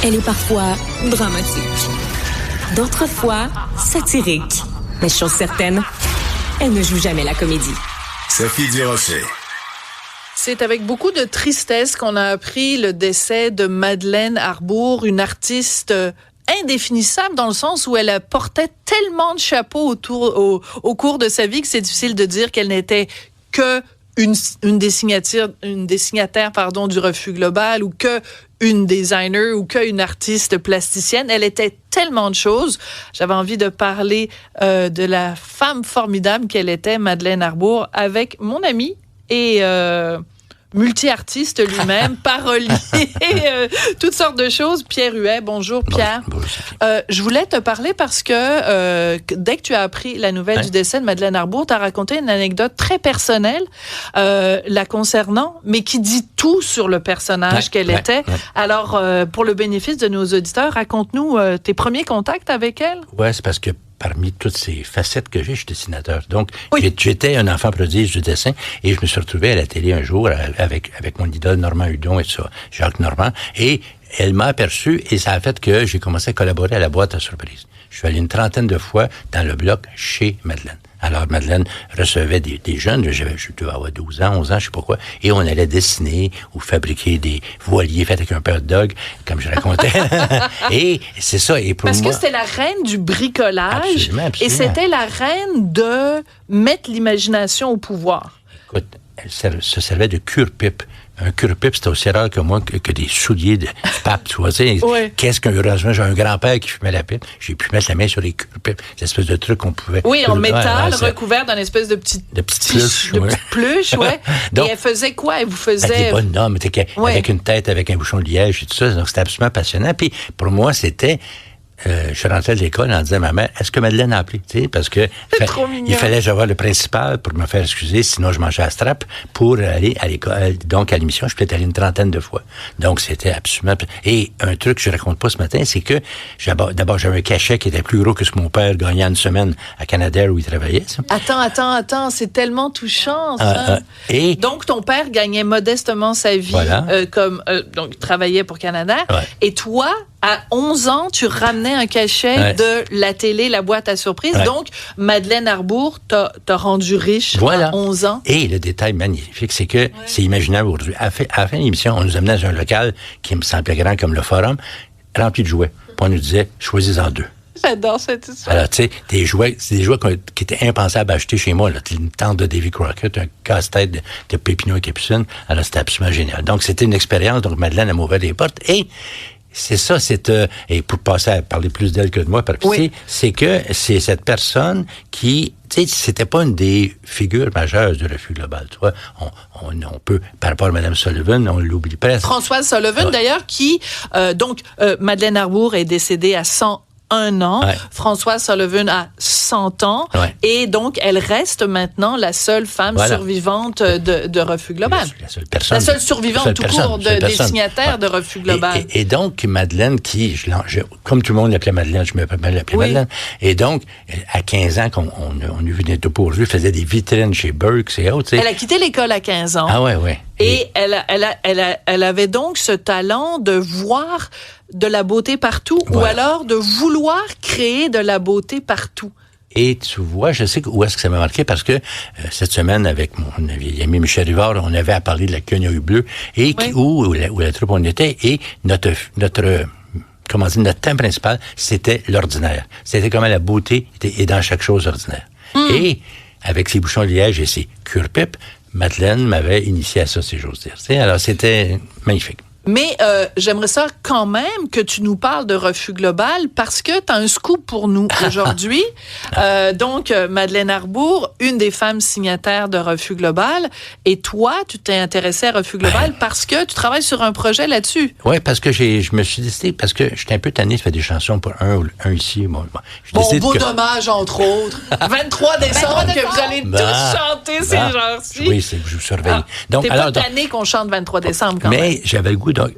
Elle est parfois dramatique. D'autres fois, satirique. Mais chose certaine, elle ne joue jamais la comédie. Sophie Durocher. C'est avec beaucoup de tristesse qu'on a appris le décès de Madeleine Arbour, une artiste indéfinissable dans le sens où elle portait tellement de chapeaux au cours de sa vie que c'est difficile de dire qu'elle n'était que une des signataires du Refus Global ou que une designer ou qu'une artiste plasticienne. Elle était tellement de choses. J'avais envie de parler de la femme formidable qu'elle était, Madeleine Arbour, avec mon ami et multi-artiste lui-même, parolier, toutes sortes de choses. Pierre Huet, bonjour Pierre. Bonjour. Je voulais te parler parce que dès que tu as appris la nouvelle du décès de Madeleine Arbour, tu as raconté une anecdote très personnelle la concernant, mais qui dit tout sur le personnage qu'elle était. Alors, pour le bénéfice de nos auditeurs, raconte-nous tes premiers contacts avec elle. Oui, c'est parce que parmi toutes ces facettes que j'ai, je suis dessinateur. Donc, j'étais un enfant prodige du dessin et je me suis retrouvé à la télé un jour avec mon idole Normand Hudon et tout ça, Jacques Normand. Et elle m'a aperçu et ça a fait que j'ai commencé à collaborer à la boîte à surprise. Je suis allé une trentaine de fois dans le bloc chez Madeleine. Alors, Madeleine recevait des jeunes, je devais avoir 12 ans, 11 ans, je sais pas quoi, et on allait dessiner ou fabriquer des voiliers faits avec un peu de dog, comme je racontais. Et c'est ça, et pour Parce moi... que c'était la reine du bricolage. Absolument. Et c'était la reine de mettre l'imagination au pouvoir. Écoute, elle se servait de cure-pipe. Un cure-pipe, c'était aussi rare que moi que des souliers de pape, tu vois. Qu'est-ce qu'un heureusement, j'ai un grand-père qui fumait la pipe. J'ai pu mettre la main sur les cure-pipes, cette espèce de truc qu'on pouvait... Oui, en métal, recouvert d'une espèce de petite pluche, ouais. Donc, et elle faisait quoi? Elle vous faisait... Des bonhommes, avec une tête, avec un bouchon de liège et tout ça. Donc, c'était absolument passionnant. Puis, pour moi, c'était... je suis rentré de l'école en disant à ma mère, est-ce que Madeleine a appelé? Parce que il fallait que j'aille le principal pour me faire excuser, sinon je mangeais à strap pour aller à l'école. Donc, à l'émission, je suis peut-être allé une trentaine de fois. Donc, c'était absolument... Et un truc que je raconte pas ce matin, c'est que d'abord, j'avais un cachet qui était plus gros que ce que mon père gagnait une semaine à Canadair où il travaillait. Ça. Attends, c'est tellement touchant, ça. Et donc, ton père gagnait modestement sa vie, donc il travaillait pour Canadair. Ouais. Et toi, à 11 ans, tu ramenais un cachet de la télé, la boîte à surprise. Ouais. Donc, Madeleine Arbour t'a rendu riche à 11 ans. Et le détail magnifique, c'est que c'est imaginable aujourd'hui. À la fin de l'émission, on nous amenait dans un local qui me semblait grand comme le Forum, rempli de jouets. Puis on nous disait, choisis-en 2. J'adore cette histoire. Alors, tu sais, c'est des jouets qui étaient impensables à acheter chez moi. Là. Une tente de Davy Crockett, un casse-tête de Pépinot et Capucine. Alors, c'était absolument génial. Donc, c'était une expérience. Donc, Madeleine a ouvert les portes. Et c'est ça, et pour passer à parler plus d'elle que de moi, c'est que c'est cette personne qui, tu sais, c'était pas une des figures majeures du Refus Global, tu vois. On peut, par rapport à Mme Sullivan, on l'oublie presque. Françoise Sullivan, d'ailleurs, qui, Madeleine Arbour est décédée à 101 ans. Ouais. Françoise Sullivan a 100 ans. Ouais. Et donc, elle reste maintenant la seule femme survivante de Refus Global. La seule personne. La seule survivante tout court des signataires de Refus Global. Et donc, Madeleine, comme tout le monde l'appelait Madeleine, je m'appelais Madeleine. Et donc, à 15 ans, on a vu des topos aujourd'hui, faisait des vitrines chez Burks et autres. Elle a quitté l'école à 15 ans. Ah ouais. Et elle avait donc ce talent de voir de la beauté partout, ou alors de vouloir créer de la beauté partout. Et tu vois, je sais où est-ce que ça m'a marqué, parce que cette semaine, avec mon ami Michel Rivard, on avait à parler de la quenouille bleue, et où la troupe on était, et notre thème principal, c'était l'ordinaire. C'était comment la beauté est dans chaque chose ordinaire. Et avec ses bouchons de liège et ses cure-pipes, Madeleine m'avait initié à ça, si j'ose dire. Alors, c'était magnifique. Mais j'aimerais ça quand même que tu nous parles de Refus Global parce que tu as un scoop pour nous aujourd'hui. Donc, Madeleine Arbour, une des femmes signataires de Refus Global. Et toi, tu t'es intéressé à Refus Global parce que tu travailles sur un projet là-dessus. Oui, parce que je me suis décidé, parce que j'étais un peu tanné de faire des chansons pour un ici. Beau dommage, entre autres. 23 décembre, que vous allez tous chanter ces genres-ci. Oui, je vous surveille. T'es pas tanné qu'on chante 23 décembre quand même. Mais j'avais le goût. Donc,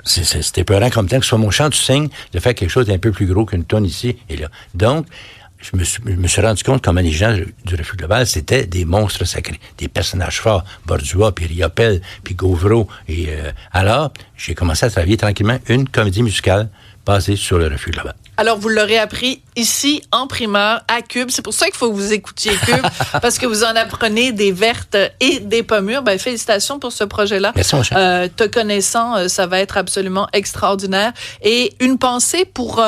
c'était peurant comme temps que ce soit mon chant du cygne de faire quelque chose d'un peu plus gros qu'une tonne ici et là. Donc, je me suis rendu compte comment les gens du Refuge Global, c'était des monstres sacrés, des personnages forts, Bordua, puis Riopelle, puis Gauvreau. Et alors, j'ai commencé à travailler tranquillement une comédie musicale basée sur le Refuge Global. Alors, vous l'aurez appris ici, en primeur, à Cube. C'est pour ça qu'il faut que vous écoutiez Cube, parce que vous en apprenez des vertes et des pommures. Ben, félicitations pour ce projet-là. Merci, mon cher. Te connaissant, ça va être absolument extraordinaire. Et une pensée pour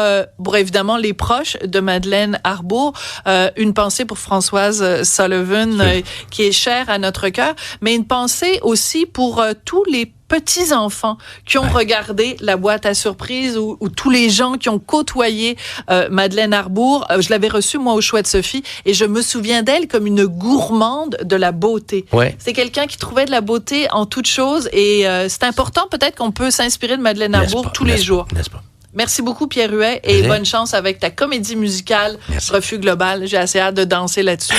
évidemment, les proches de Madeleine Arbour. Une pensée pour Françoise Sullivan, qui est chère à notre cœur. Mais une pensée aussi pour tous les petits-enfants qui ont regardé la boîte à surprise ou tous les gens qui ont côtoyé Madeleine Arbour. Je l'avais reçue, moi, au Chouette Sophie, et je me souviens d'elle comme une gourmande de la beauté. Ouais. C'est quelqu'un qui trouvait de la beauté en toutes choses, et c'est important, peut-être qu'on peut s'inspirer de Madeleine Arbour tous les jours. N'est-ce pas? Merci beaucoup, Pierre Huet, et bonne chance avec ta comédie musicale Refuge Global. J'ai assez hâte de danser là-dessus.